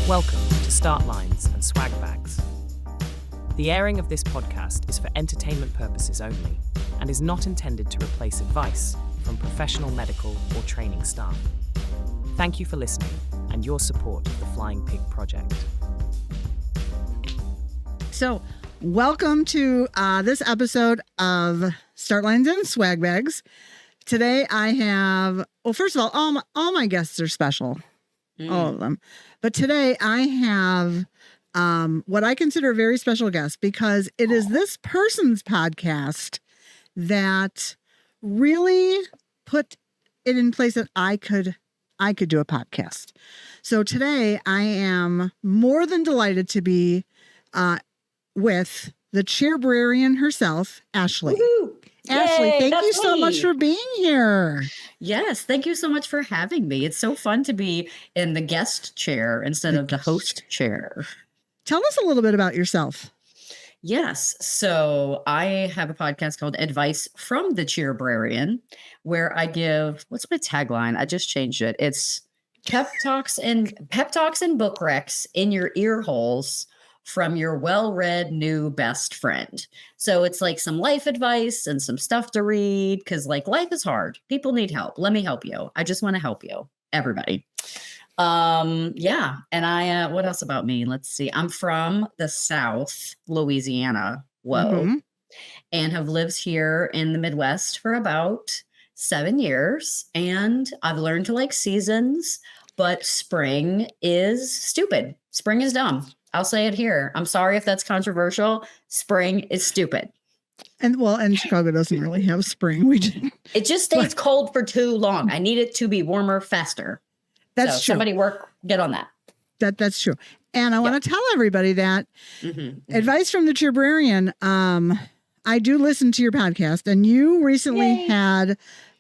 Welcome to Start Lines and Swag Bags. The airing of this podcast is for entertainment purposes only and is not intended to replace advice from professional medical or training staff. Thank you for listening and your support of the Flying Pig Project. So, welcome to this episode of Start Lines and Swag Bags. Today I have, well, first of all my guests are special, all of them. But today I have what I consider a very special guest because it is this person's podcast that really put it in place that I could do a podcast. So today I am more than delighted to be with the Cheerbrarian herself, Ashlie. Woo-hoo. Ashlie, Yay, thank you that's so me. much for being here. Yes, thank you so much for having me. It's so fun to be in the guest chair instead of the host chair. Tell us a little bit about yourself. Yes, so I have a podcast called Advice from the Cheerbrarian, where I give, what's my tagline? I just changed it. It's pep talks and book recs in your ear holes from your well-read new best friend. So it's like some life advice and some stuff to read because like life is hard. People need help. Let me help you. I just want to help you, everybody. Yeah. And I, what else about me? Let's see. I'm from the South, Louisiana. Whoa. And have lived here in the Midwest for about 7 years. And I've learned to like seasons, but spring is stupid. Spring is dumb. I'll say it here. I'm sorry if that's controversial. Spring is stupid. And Chicago doesn't really have spring. It just stays cold for too long. I need it to be warmer faster. That's true. Somebody get on that. That's true. And I want to tell everybody that Advice from the Cheerbrarian, I do listen to your podcast, and you recently had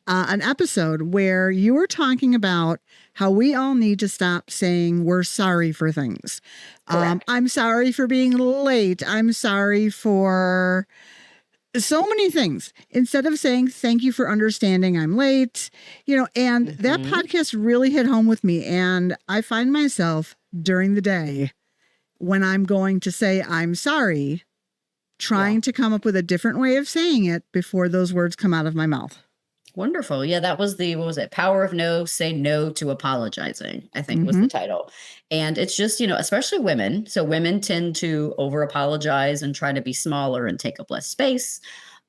an episode where you were talking about how we all need to stop saying we're sorry for things. I'm sorry for being late. I'm sorry for so many things. Instead of saying thank you for understanding I'm late, and that podcast really hit home with me. And I find myself during the day when I'm going to say I'm sorry, trying to come up with a different way of saying it before those words come out of my mouth. Wonderful. Yeah, that was what was it? Power of No, Say No to Apologizing, I think was the title. And it's just, especially women. So women tend to over apologize and try to be smaller and take up less space.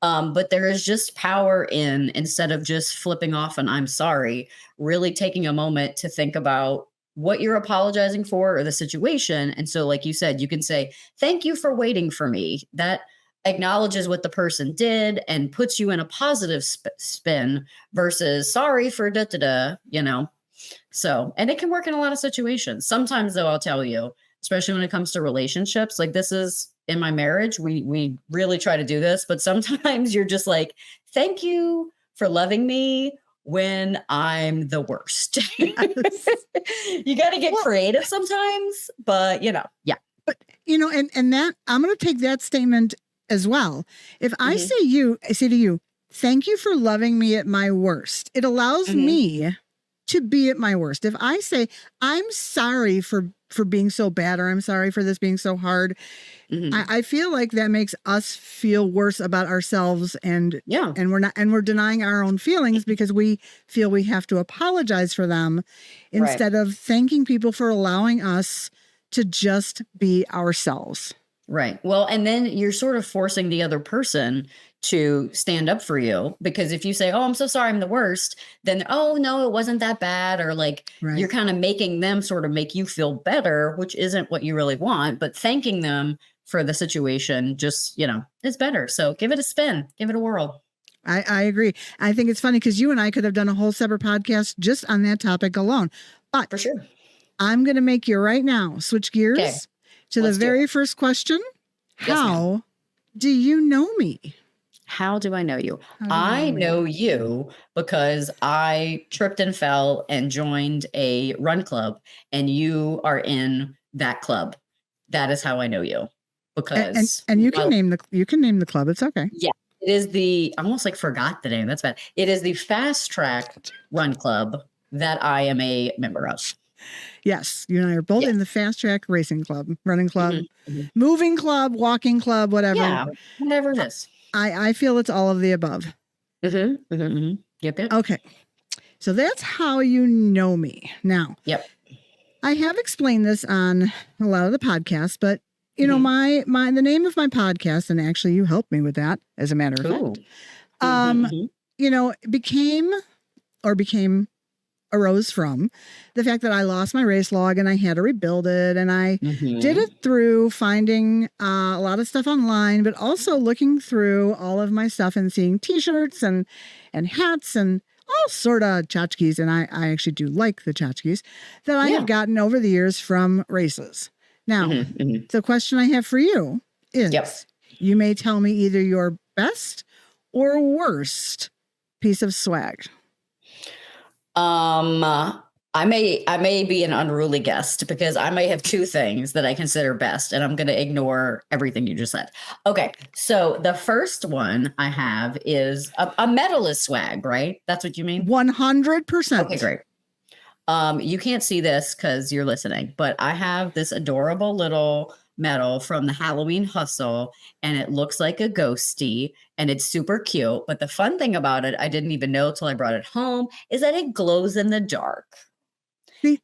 But there is just power in, instead of just flipping off an I'm sorry, really taking a moment to think about what you're apologizing for or the situation. And so like you said, you can say, thank you for waiting for me. That acknowledges what the person did and puts you in a positive spin versus sorry for So, and it can work in a lot of situations. Sometimes though, I'll tell you, especially when it comes to relationships, like this is in my marriage, we really try to do this, but sometimes you're just like, thank you for loving me when I'm the worst. You got to get creative sometimes, but yeah. But, and that I'm going to take that statement as well. If I say to you, thank you for loving me at my worst, it allows me to be at my worst. If I say, I'm sorry for being so bad, or I'm sorry for this being so hard, I feel like that makes us feel worse about ourselves and we're denying our own feelings because we feel we have to apologize for them instead of thanking people for allowing us to just be ourselves. Right. Well, and then you're sort of forcing the other person to stand up for you, because if you say, oh, I'm so sorry, I'm the worst, then, oh, no, it wasn't that bad. Or like you're kind of making them sort of make you feel better, which isn't what you really want. But thanking them for the situation just, is better. So give it a spin, give it a whirl. I agree. I think it's funny because you and I could have done a whole separate podcast just on that topic alone. But for sure, I'm going to make you right now switch gears to the very first question. How do you know me? How do I know you? I know you because I tripped and fell and joined a run club, and you are in that club. That is how I know you. Because and you can name the club. It's okay. Yeah, it is I almost like forgot the name. That's bad. It is the Fast Track Run Club that I am a member of. Yes, you and I are both Yes. in the Fast Track Racing Club, running club, Mm-hmm. moving club, walking club, whatever. Yeah, whatever it is. I feel it's all of the above. Mm-hmm. Mm-hmm. Mm-hmm. Yep. Yep. Okay. So that's how you know me. Now, Yep. I have explained this on a lot of the podcasts, but you know, the name of my podcast, and actually you helped me with that, as a matter of Ooh. fact, you know, arose from the fact that I lost my race log and I had to rebuild it. And I did it through finding a lot of stuff online, but also looking through all of my stuff and seeing t-shirts and hats and all sort of tchotchkes. And I actually do like the tchotchkes that I have gotten over the years from races. Now, the question I have for you is, you may tell me either your best or worst piece of swag. I may be an unruly guest because I may have two things that I consider best, and I'm going to ignore everything you just said. Okay, so the first one I have is a medalist swag, right? That's what you mean? 100%. Okay, great. You can't see this because you're listening, but I have this adorable little medal from the Halloween Hustle, and it looks like a ghosty, and it's super cute. But the fun thing about it, I didn't even know till I brought it home, is that it glows in the dark. Isn't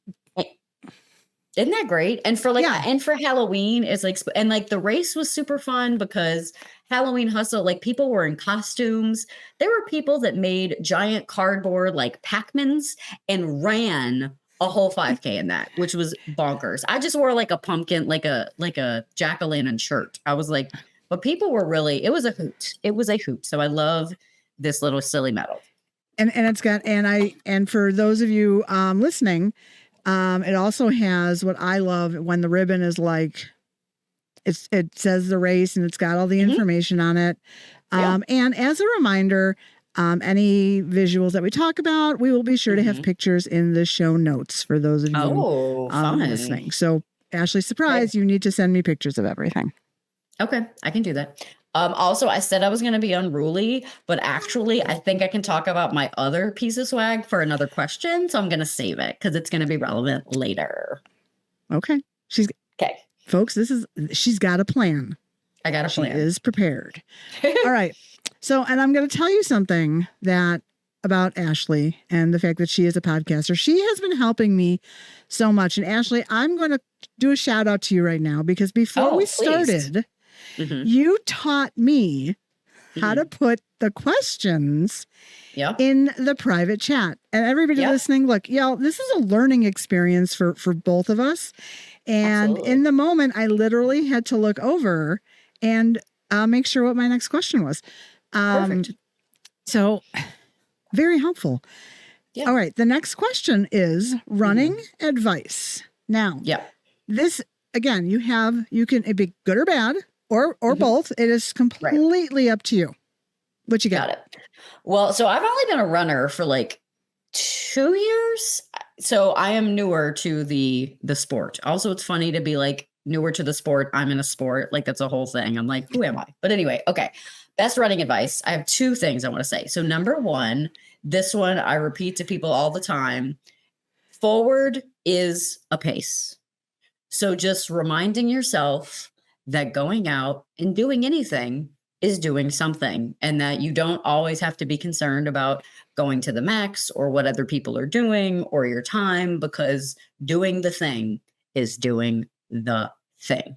that great? And for and for Halloween, it's like, and like the race was super fun because Halloween Hustle, like people were in costumes. There were people that made giant cardboard like Pac-Mans and ran a whole 5K in that, which was bonkers. I just wore like a pumpkin, like a jack-o'-lantern shirt. I was like, but people were really, it was a hoot. It was a hoot. So I love this little silly medal. And it's got, and for those of you listening, it also has what I love when the ribbon is like, it says the race and it's got all the information on it. And as a reminder, any visuals that we talk about, we will be sure to have pictures in the show notes for those of you listening. So, Ashlie, surprise, you need to send me pictures of everything. Okay, I can do that. Also, I said I was going to be unruly, but actually, I think I can talk about my other piece of swag for another question. So I'm going to save it because it's going to be relevant later. Okay. Folks, she's got a plan. I got a plan. She is prepared. All right. So, and I'm going to tell you something about Ashlie and the fact that she is a podcaster. She has been helping me so much. And Ashlie, I'm going to do a shout out to you right now because before we started, you taught me how to put the questions in the private chat. And everybody listening, look, y'all, this is a learning experience for both of us. And in the moment, I literally had to look over and make sure what my next question was. Perfect. So very helpful. Yeah. All right. The next question is running advice. Now, this, again, you can, it be good or bad or both. It is completely up to you. What you got? Got it. Well, so I've only been a runner for like 2 years. So I am newer to the sport. Also, it's funny to be like newer to the sport. I'm in a sport. Like that's a whole thing. I'm like, who am I? But anyway, okay. Best running advice. I have two things I want to say. So number one, this one I repeat to people all the time. Forward is a pace. So just reminding yourself that going out and doing anything is doing something, and that you don't always have to be concerned about going to the max or what other people are doing or your time, because doing the thing is doing the thing.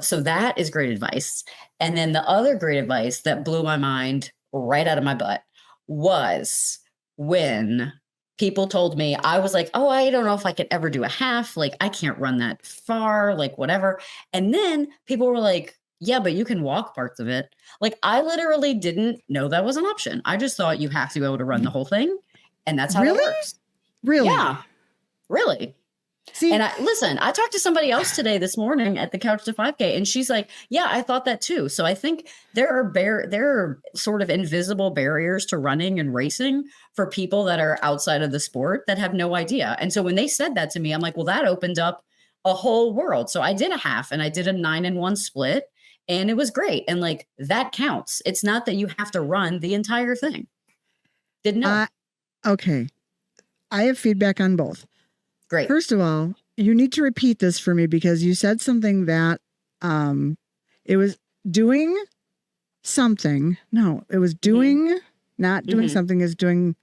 So that is great advice. And then the other great advice that blew my mind right out of my butt was when people told me, I was like, oh, I don't know if I could ever do a half. Like, I can't run that far, like whatever. And then people were like, yeah, but you can walk parts of it. Like, I literally didn't know that was an option. I just thought you have to be able to run the whole thing. And that's how it works. Really? Yeah. Really. See, and I talked to somebody else today this morning at the Couch to 5K, and she's like, yeah, I thought that too. So I think there are sort of invisible barriers to running and racing for people that are outside of the sport that have no idea. And so when they said that to me, I'm like, well, that opened up a whole world. So I did a half and I did a 9-1 split, and it was great. And like, that counts. It's not that you have to run the entire thing. Didn't know. Okay. I have feedback on both. Great. First of all, you need to repeat this for me because you said something that it was doing something. No, it was doing, not doing something is doing.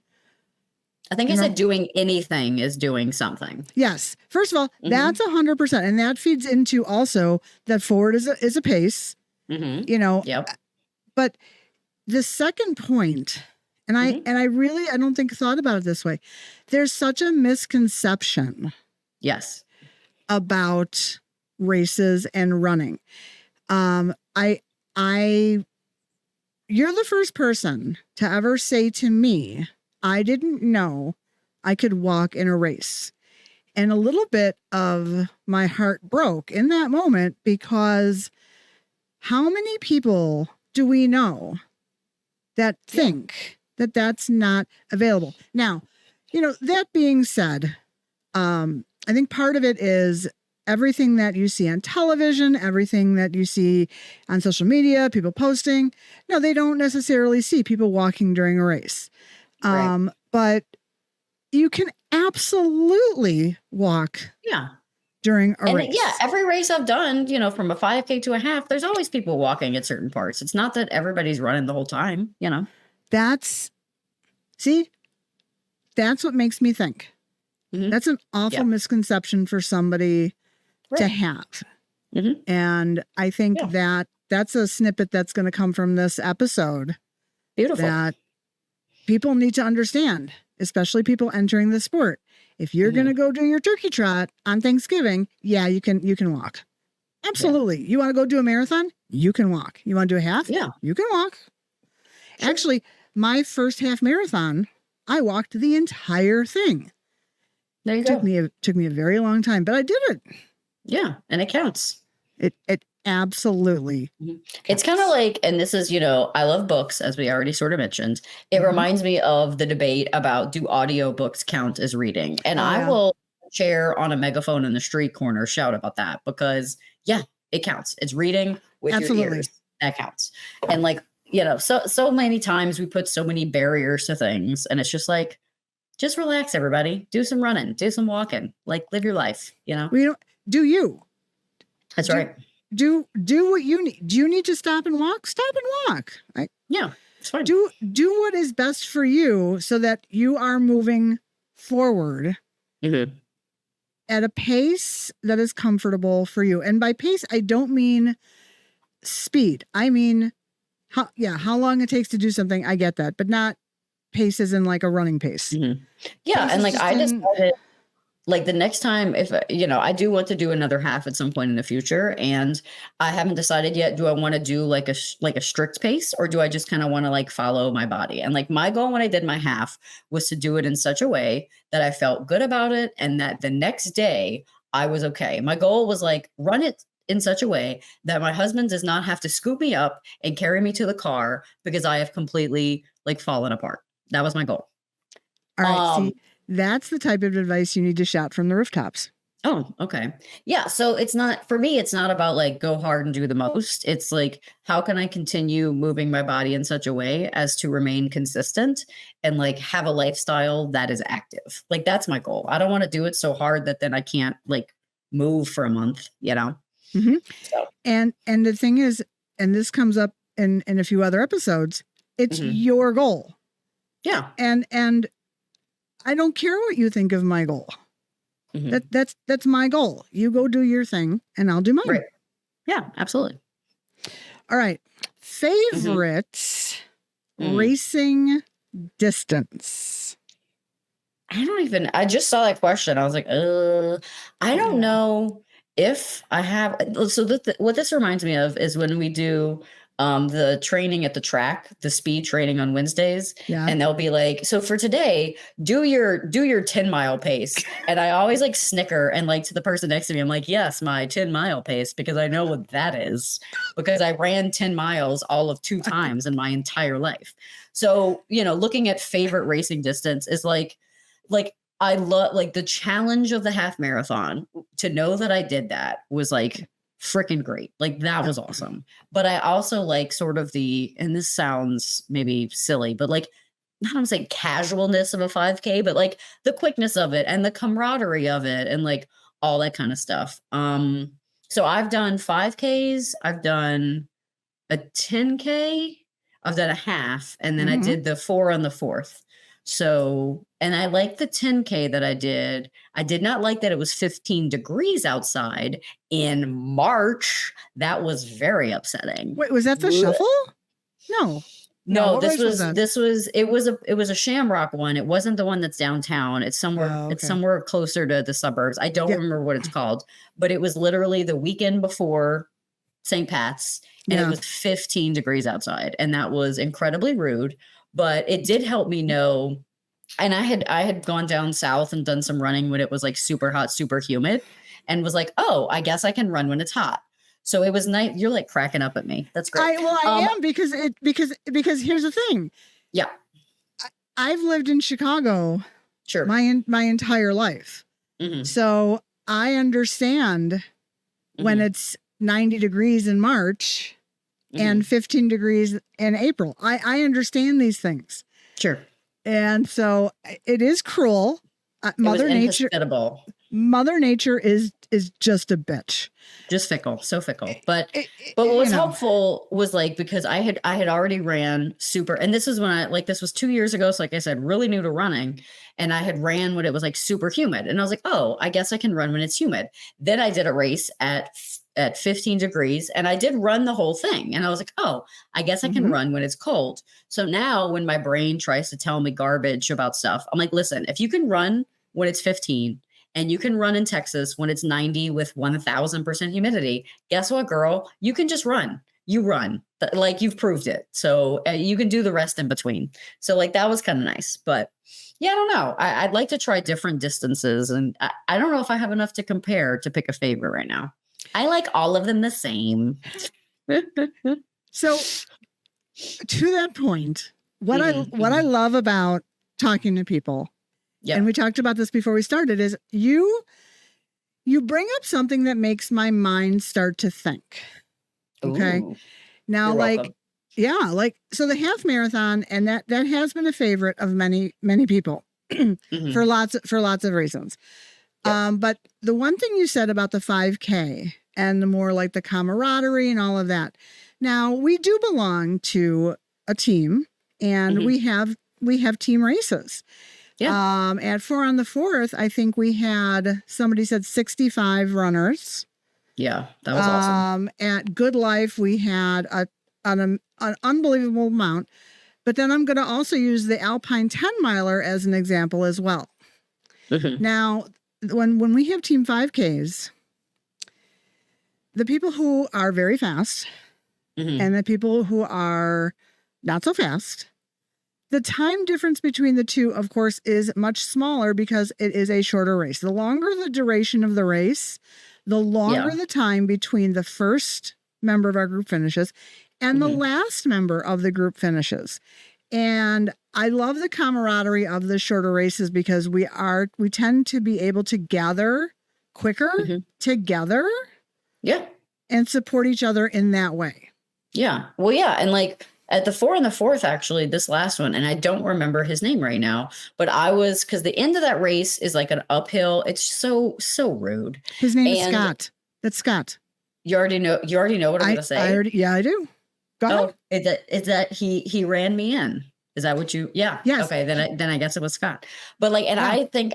I think I said doing anything is doing something. Yes. First of all, that's 100%. And that feeds into also that forward is a pace, you know. Yep. But the second point, and I don't think thought about it this way. There's such a misconception. Yes. About races and running. You're the first person to ever say to me, I didn't know I could walk in a race. And a little bit of my heart broke in that moment because how many people do we know that think that that's not available? Now, you know, that being said, I think part of it is everything that you see on television, everything that you see on social media, people posting. No, they don't necessarily see people walking during a race. Right. But you can absolutely walk during a race. Yeah, every race I've done, you know, from a 5K to a half, there's always people walking at certain parts. It's not that everybody's running the whole time, you know. That's what makes me think. That's an awful misconception for somebody to have. And I think that's a snippet that's going to come from this episode. Beautiful. That people need to understand, especially people entering the sport. If you're going to go do your turkey trot on Thanksgiving, you can walk. Absolutely. You want to go do a marathon? You can walk. You want to do a half? Yeah. You can walk. Sure. Actually, my first half marathon, I walked the entire thing. There you go. Took me a very long time, but I did it. Yeah, and it counts. It absolutely. It's kind of like, and this is, you know, I love books, as we already sort of mentioned. It reminds me of the debate about do audiobooks count as reading? And I will share on a megaphone in the street corner, shout about that because it counts. It's reading with your ears. That counts. And like, you know, so many times we put so many barriers to things and it's just like, just relax, everybody. Do some running, do some walking, like live your life, you know? Do you? That's right. Do what you need. Do you need to stop and walk? Stop and walk. It's fine. Do what is best for you so that you are moving forward at a pace that is comfortable for you. And by pace, I don't mean speed. I mean, how long it takes to do something. I get that, but not paces in like a running pace. Yeah. And like I decided like the next time, if, you know, I do want to do another half at some point in the future and I haven't decided yet, do I want to do like a strict pace or do I just kind of want to like follow my body? And like my goal when I did my half was to do it in such a way that I felt good about it and that the next day I was okay. My goal was like run it in such a way that my husband does not have to scoop me up and carry me to the car because I have completely like fallen apart. That was my goal. All right. See, that's the type of advice you need to shout from the rooftops. Oh, okay. Yeah. So it's not, for me, it's not about like go hard and do the most. It's like, how can I continue moving my body in such a way as to remain consistent and like have a lifestyle that is active? Like that's my goal. I don't want to do it so hard that then I can't like move for a month, you know? So. And the thing is, and this comes up in a few other episodes, it's your goal. Yeah. And I don't care what you think of my goal. That's my goal. You go do your thing and I'll do mine. Right. Yeah, absolutely. All right. Favorite racing distance. I just saw that question. I was like, I don't know if I have. So what this reminds me of is when we do the training at the track, the speed training on Wednesdays. Yeah. And they'll be like, so for today, do your 10-mile pace. And I always like snicker and like to the person next to me, I'm like, yes, my 10-mile pace, because I know what that is because I ran 10 miles all of 2 times in my entire life. So, you know, looking at favorite racing distance is like I love like the challenge of the half marathon. To know that I did that was like freaking great. Like that was awesome. But I also like sort of and this sounds maybe silly, but like not want to say casualness of a 5K, but like the quickness of it and the camaraderie of it and like all that kind of stuff. So I've done 5Ks, I've done a 10K, I've done a half, and then I did the 4 on the 4th. So, and I like the 10K that I did. I did not like that it was 15 degrees outside in March. That was very upsetting. Wait, was that the shuffle? No, this was a Shamrock one. It wasn't the one that's downtown. It's somewhere it's somewhere closer to the suburbs. I don't remember what it's called, but it was literally the weekend before St. Pat's, and it was 15 degrees outside, and that was incredibly rude. But it did help me know. And I had gone down south and done some running when it was like super hot, super humid, and was like, oh, I guess I can run when it's hot. So it was nice. You're like cracking up at me. That's great. I am because here's the thing. Yeah. I've lived in Chicago my entire life. So I understand when it's 90 degrees in March and 15 degrees in April. I understand these things. Sure. And so it is cruel. Mother Nature is just a bitch. Just fickle, so fickle. But what was helpful was like, because I had already ran super, and this is when this was 2 years ago. So like I said, really new to running, and I had ran when it was like super humid, and I was like, oh, I guess I can run when it's humid. Then I did a race at 15 degrees, and I did run the whole thing, and I was like, oh, I guess I can run when it's cold. So now when my brain tries to tell me garbage about stuff, I'm like, listen, if you can run when it's 15 and you can run in Texas when it's 90 with 1000% humidity, guess what, girl? You can just run. You run. Like, you've proved it. So you can do the rest in between. So like, that was kind of nice. But yeah, I don't know. I'd like to try different distances. And I don't know if I have enough to compare to pick a favorite right now. I like all of them the same. So to that point, what I love about talking to people, and we talked about this before we started, is you bring up something that makes my mind start to think. Okay. Ooh, now, so the half marathon, and that has been a favorite of many people for lots of reasons. But the one thing you said about the 5K and the more like the camaraderie and all of that. Now, we do belong to a team, and we have team races. Yeah. At 4 on the 4th, I think we had, somebody said 65 runners. Yeah, that was awesome. At Good Life, we had an unbelievable amount. But then I'm going to also use the Alpine 10 miler as an example as well. Now, when we have team 5Ks, the people who are very fast and the people who are not so fast, the time difference between the two, of course, is much smaller because it is a shorter race. The longer the duration of the race, the longer the time between the first member of our group finishes and the last member of the group finishes. And I love the camaraderie of the shorter races because we tend to be able to gather quicker together. Yeah. And support each other in that way. Yeah. Well, yeah. And like at the 4 and the 4th, actually, this last one, and I don't remember his name right now, but because the end of that race is like an uphill. It's so rude. His name is Scott. That's Scott. You already know what I'm going to say? I do. Go ahead. Oh, is that he ran me in? Is that what you? Yeah. Yes. Okay. Then I guess it was Scott. But like, and I think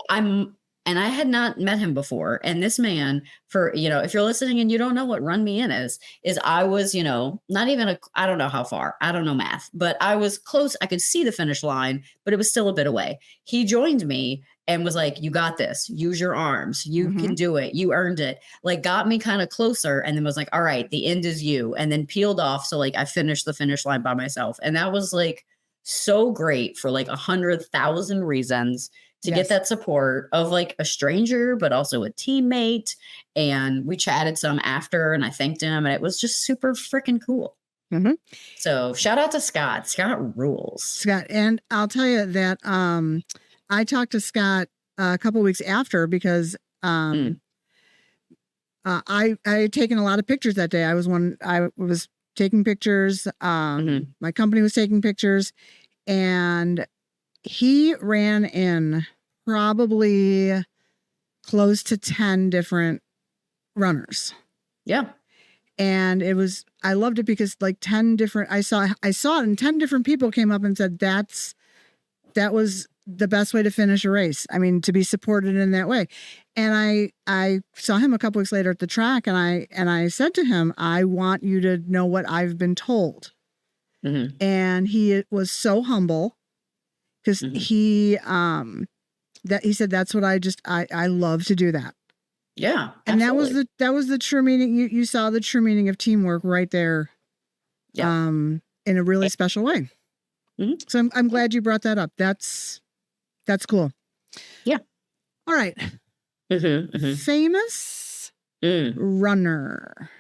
and I had not met him before. And this man, if you're listening and you don't know what Run Me In is I was, not even I don't know how far, I don't know math, but I was close. I could see the finish line, but it was still a bit away. He joined me and was like, you got this, use your arms. You can do it. You earned it. Like, got me kind of closer and then was like, all right, the end is you. And then peeled off. So like I finished the finish line by myself. And that was like so great for like 100,000 reasons to get that support of like a stranger, but also a teammate. And we chatted some after and I thanked him and it was just super freaking cool. So shout out to Scott. Scott rules. Scott. And I'll tell you that I talked to Scott a couple of weeks after because I had taken a lot of pictures that day. I was taking pictures. My company was taking pictures, and he ran in probably close to 10 different runners. Yeah. And I loved it because like 10 different, I saw it and 10 different people came up and said, that was the best way to finish a race. I mean, to be supported in that way. And I saw him a couple weeks later at the track and I said to him, I want you to know what I've been told. Mm-hmm. And he was so humble because he said, that's what I love to do that. Yeah. And absolutely. that was the true meaning. You saw the true meaning of teamwork right there. Yeah. In a really special way. Mm-hmm. So I'm glad you brought that up. That's cool. Yeah. All right. Famous runner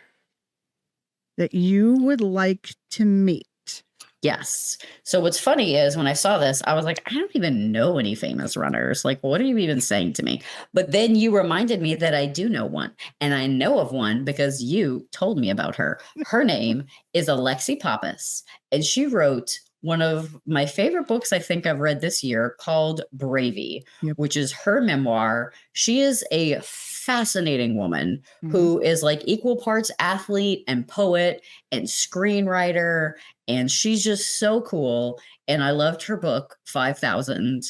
that you would like to meet. Yes. So what's funny is when I saw this, I was like, I don't even know any famous runners. Like, what are you even saying to me? But then you reminded me that I do know one. And I know of one because you told me about her. Her name is Alexi Pappas. And she wrote one of my favorite books I think I've read this year called Bravey, which is her memoir. She is a fascinating woman who is like equal parts athlete and poet and screenwriter. And she's just so cool. And I loved her book, 5,000.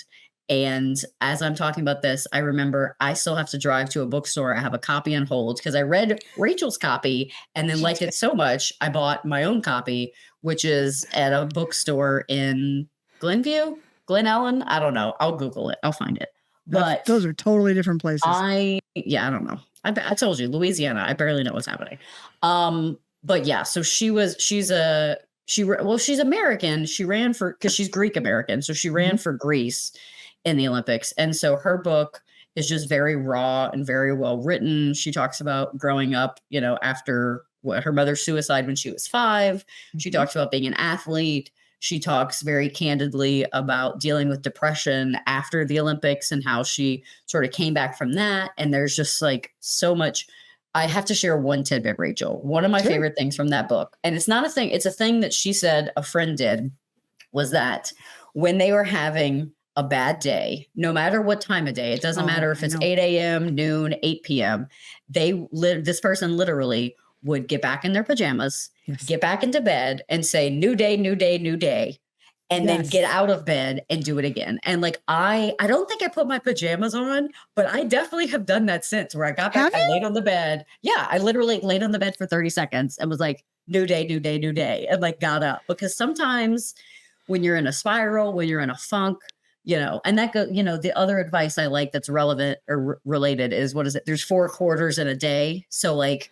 And as I'm talking about this, I remember I still have to drive to a bookstore. I have a copy on hold because I read Rachel's copy and then liked it so much. I bought my own copy, which is at a bookstore in Glenview, Glen Ellen. I don't know. I'll Google it. I'll find it. But those are totally different places. I don't know. I told you, Louisiana. I barely know what's happening. But yeah, so she's American. She ran because she's Greek American. So she ran for Greece in the Olympics. And so her book is just very raw and very well written. She talks about growing up, after her mother's suicide when she was 5. She talks about being an athlete. She talks very candidly about dealing with depression after the Olympics and how she sort of came back from that. And there's just like so much. I have to share one tidbit, Rachel. One of my favorite things from that book, and it's not a thing, it's a thing that she said a friend did, was that when they were having a bad day, no matter what time of day, it doesn't matter if it's 8 a.m., noon, 8 p.m., this person literally would get back in their pajamas, get back into bed and say, new day, new day, new day. And then get out of bed and do it again. And like, I don't think I put my pajamas on, but I definitely have done that since, where I got back, I laid on the bed. Yeah. I literally laid on the bed for 30 seconds and was like, new day, new day, new day. And like got up, because sometimes when you're in a spiral, when you're in a funk, and that the other advice I like that's relevant or related is, what is it? There's 4 quarters in a day. So like,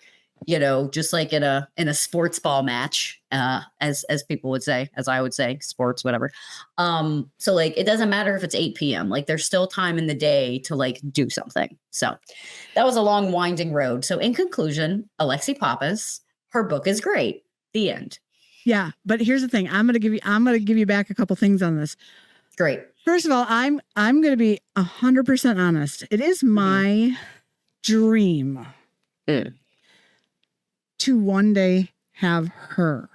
just like in a sports ball match, as people would say, as I would say, sports, whatever. So like, it doesn't matter if it's 8 p.m. Like, there's still time in the day to like do something. So that was a long winding road. So in conclusion, Alexi Pappas, her book is great. The end. Yeah. But here's the thing. I'm going to give you back a couple things on this. Great. First of all, I'm going to be 100% honest. It is my dream to one day have her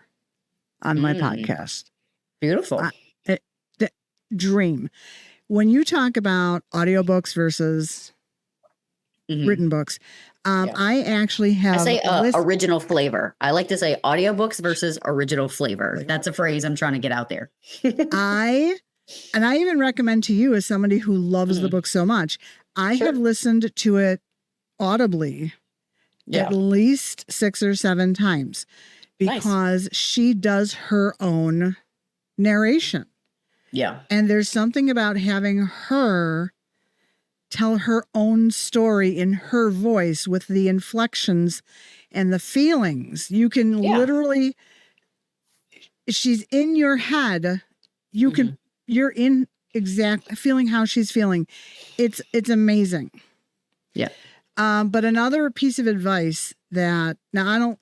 on my podcast. Beautiful. The dream. When you talk about audiobooks versus written books, I actually have... I say original flavor. I like to say audiobooks versus original flavor. That's a phrase I'm trying to get out there. I even recommend to you, as somebody who loves the book so much, I have listened to it audibly at least 6 or 7 times, because she does her own narration. Yeah. And there's something about having her tell her own story in her voice with the inflections and the feelings. You can literally, she's in your head. You're in exact feeling how she's feeling. It's amazing. Yeah. But another piece of advice that a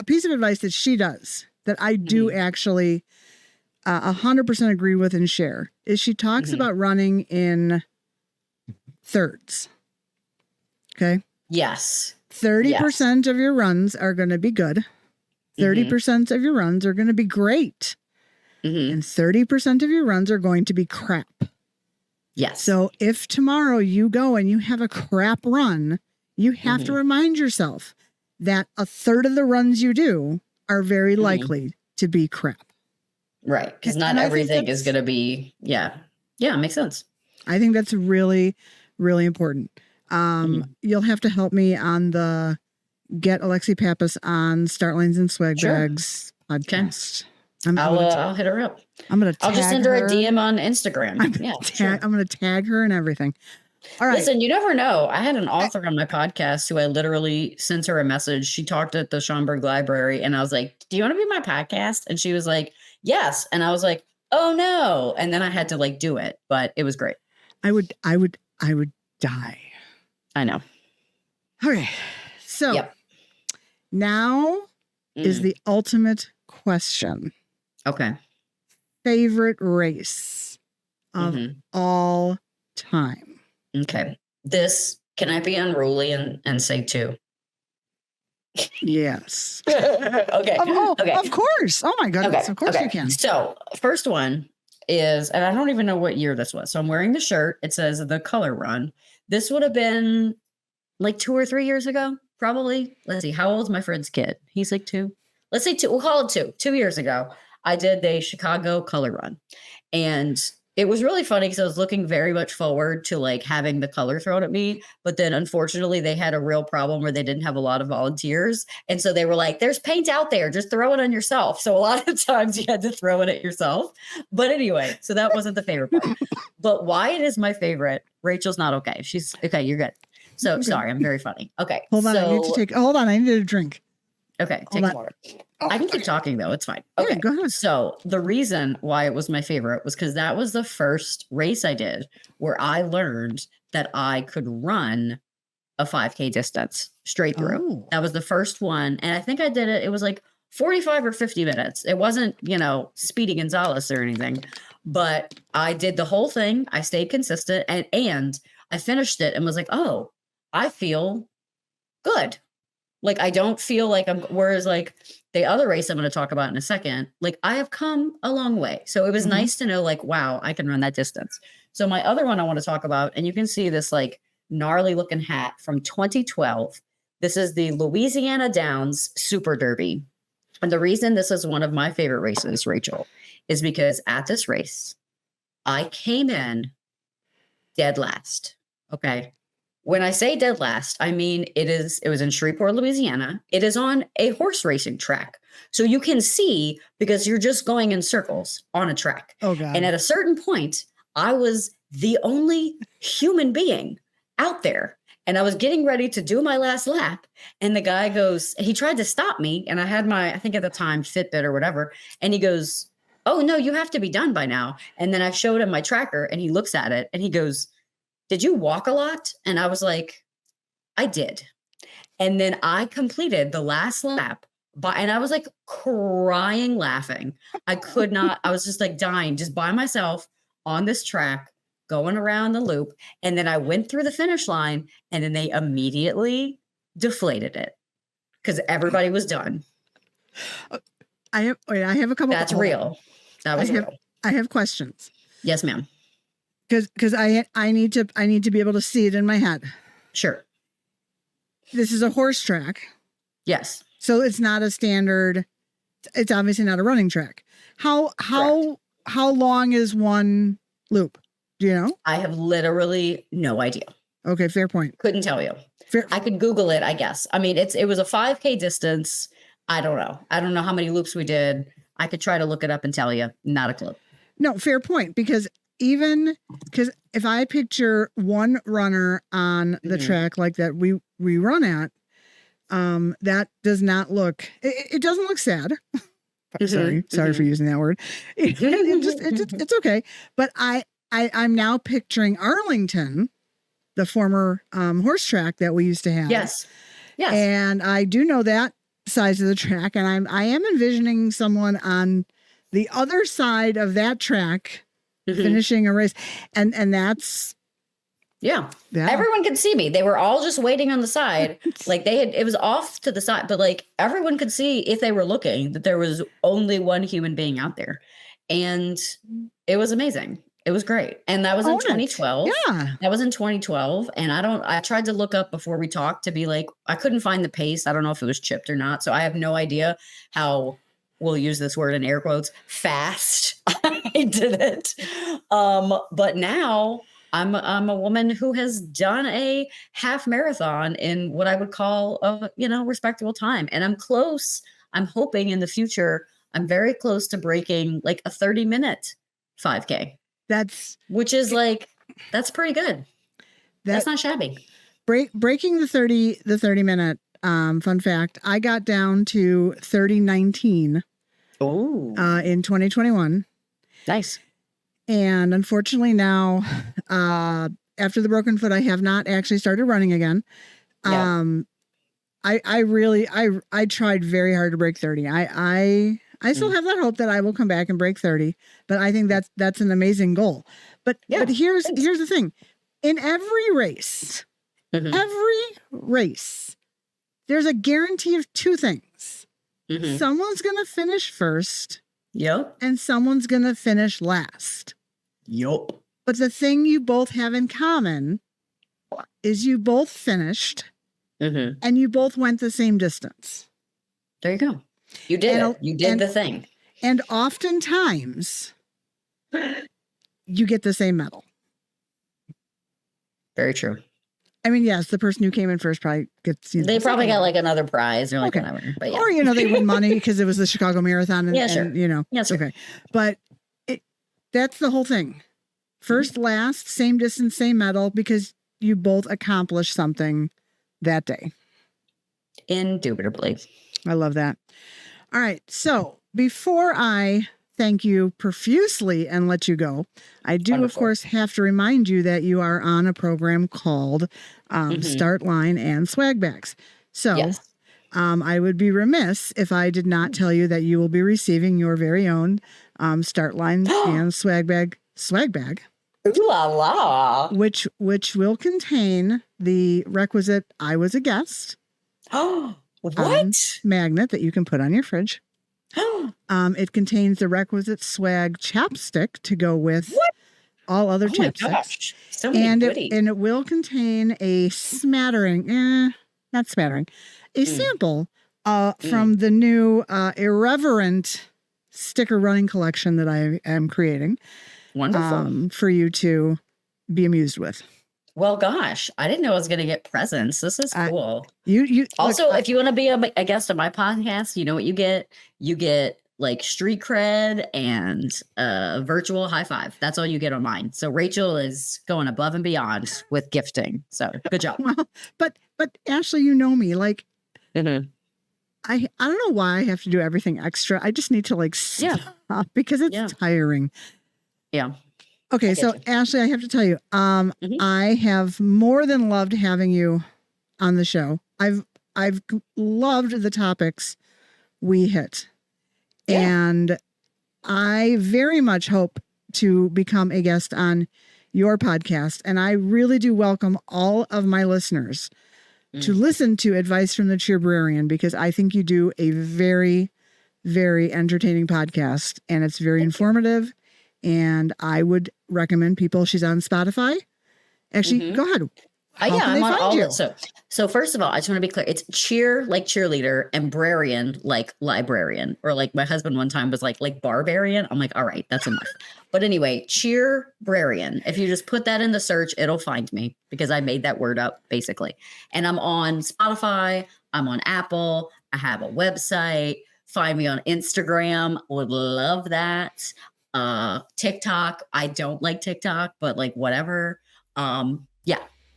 piece of advice that she does that I do actually 100% agree with and share is she talks about running in thirds. Okay. Yes. 30% of your runs are going to be good. 30% of your runs are going to be great. and 30% of your runs are going to be crap. Yes. So if tomorrow you go and you have a crap run, you have to remind yourself that a third of the runs you do are very likely to be crap. Right. Because not everything is going to be, Yeah, it makes sense. I think that's really, really important. You'll have to help me on the Get Alexi Pappas on Start Lines and Swag Bags podcast. I'll hit her up. I'll just send her a DM on Instagram. I'm going to tag her and everything. All right. Listen, you never know. I had an author on my podcast who I literally sent her a message. She talked at the Schaumburg Library, and I was like, "Do you want to be my podcast?" And she was like, "Yes." And I was like, "Oh no!" And then I had to like do it, but it was great. I would die. I know. Okay. So now is the ultimate question. Okay. Favorite race of all time. Okay. Can I be unruly and say 2? Yes. Okay. Okay. Of course. Oh my goodness. Okay. Of course you can. So first one is, and I don't even know what year this was. So I'm wearing the shirt. It says the color run. This would have been like 2 or 3 years ago, probably. Let's see. How old's my friend's kid? He's like 2. Let's say 2. We'll call it 2. 2 years ago, I did the Chicago color run. And it was really funny because I was looking very much forward to like having the color thrown at me. But then unfortunately, they had a real problem where they didn't have a lot of volunteers. And so they were like, there's paint out there. Just throw it on yourself. So a lot of times you had to throw it at yourself. But anyway, so that wasn't the favorite part. But why it is my favorite, Rachel's not okay. She's okay. You're good. So sorry. I'm very funny. Okay. Hold on. I need a drink. Okay. Take more. I can keep talking though. It's fine. Okay. Yeah, go ahead. So the reason why it was my favorite was because that was the first race I did where I learned that I could run a 5K distance straight through. Oh. That was the first one. And I think I did it. It was like 45 or 50 minutes. It wasn't, Speedy Gonzalez or anything, but I did the whole thing. I stayed consistent and I finished it and was like, oh, I feel good. Like, I don't feel like whereas like the other race I'm going to talk about in a second, like I have come a long way. So it was nice to know like, wow, I can run that distance. So my other one I want to talk about, and you can see this like gnarly looking hat from 2012. This is the Louisiana Downs Super Derby. And the reason this is one of my favorite races, Rachel, is because at this race, I came in dead last. Okay. When I say dead last, I mean it was in Shreveport, Louisiana. It is on a horse racing track. So you can see because you're just going in circles on a track. Oh, God. And at a certain point, I was the only human being out there. And I was getting ready to do my last lap. And the guy goes, he tried to stop me. And I had I think at the time, Fitbit or whatever. And he goes, oh, no, you have to be done by now. And then I showed him my tracker and he looks at it and he goes, did you walk a lot? And I was like, I did. And then I completed the last lap and I was like crying, laughing. I could not, I was just like dying just by myself on this track, going around the loop. And then I went through the finish line and then they immediately deflated it because everybody was done. I have a couple. That's real. That was real. I have questions. Yes, ma'am. Because I need to be able to see it in my head. Sure. This is a horse track. Yes. So it's not a standard. It's obviously not a running track. How long is one loop? Do you know? I have literally no idea. Okay, fair point. Couldn't tell you. I could Google it, I guess. I mean, it was a 5K distance. I don't know. I don't know how many loops we did. I could try to look it up and tell you. Not a clue. No, fair point. Because if I picture one runner on the track like that we run at, that does not look. It doesn't look sad. Sorry for using that word. It's okay. But I'm now picturing Arlington, the former horse track that we used to have. Yes. And I do know that size of the track, and I am envisioning someone on the other side of that track. Finishing a race, and that's everyone could see me. They were all just waiting on the side, like it was off to the side, but like everyone could see if they were looking that there was only one human being out there. And it was amazing. It was great. And that was in 2012. Yeah. That was in 2012. And I tried to look up before we talked to be like, I couldn't find the pace. I don't know if it was chipped or not. So I have no idea how, we'll use this word in air quotes, fast I did it. But now I'm a woman who has done a half marathon in what I would call a, respectable time. And I'm close. I'm hoping in the future, I'm very close to breaking like a 30-minute 5K. That's pretty good. That's not shabby. Breaking the 30 minute, fun fact, I got down to 30:19 in 2021. Nice. And unfortunately now, after the broken foot, I have not actually started running again. Yeah. I tried very hard to break 30. I still have that hope that I will come back and break 30, but I think that's an amazing goal. But here's the thing. In every race, there's a guarantee of two things. Mm-hmm. Someone's going to finish first. Yep. And someone's going to finish last. Yep. But the thing you both have in common is you both finished and you both went the same distance. There you go. You did it. You did the thing. And oftentimes you get the same medal. Very true. I mean, yes, the person who came in first probably gets, they probably got like another prize or like whatever. But yeah. Or, they win money because it was the Chicago Marathon. And, sure. And, yeah, sure. Okay. But that's the whole thing. First, last, same distance, same medal, because you both accomplished something that day. Indubitably. I love that. All right. So before I thank you profusely and let you go, I do, Wonderful. Of course, have to remind you that you are on a program called Start Line and Swag Bags. So yes. I would be remiss if I did not tell you that you will be receiving your very own Start Line and Swag Bag. Ooh la la. Which will contain the requisite I was a guest. What? Magnet that you can put on your fridge. It contains the requisite swag chapstick to go with all other chapsticks. My gosh. So many goodies. And it will contain a smattering, not smattering, a sample from the new Irreverent sticker running collection that I am creating. Wonderful. For you to be amused with. Well, gosh, I didn't know I was going to get presents. This is cool. You also, look, if you want to be a guest on my podcast, you know what you get? You get like street cred and a virtual high five. That's all you get on mine. So Rachel is going above and beyond with gifting. So good job. Well, but Ashlie, you know me, like, I don't know why I have to do everything extra. I just need to stop because it's tiring. Yeah. Okay, so Ashlie, I have to tell you, I have more than loved having you on the show. I've loved the topics we hit. Yeah. And I very much hope to become a guest on your podcast. And I really do welcome all of my listeners to listen to Advice from the Cheerbrarian, because I think you do a very, very entertaining podcast, and it's very informative. And I would recommend people. She's on Spotify. Actually, go ahead. I'm on all of it. So first of all, I just want to be clear. It's cheer like cheerleader and brarian like librarian. Or like my husband one time was like barbarian. I'm like, all right, that's enough. But anyway, Cheerbrarian. If you just put that in the search, it'll find me because I made that word up basically. And I'm on Spotify. I'm on Apple. I have a website. Find me on Instagram. Would love that. TikTok. I don't like TikTok, but like whatever.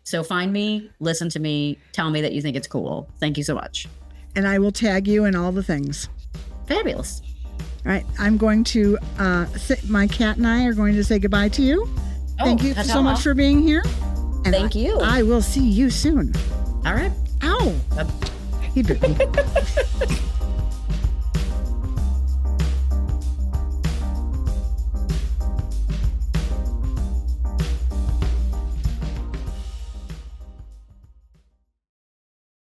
So find me, listen to me, tell me that you think it's cool. Thank you so much. And I will tag you in all the things. Fabulous. All right. I'm going to my cat and I are going to say goodbye to you. Thank you so much for being here. And Thank you. I will see you soon. All right. Ow. He bit me.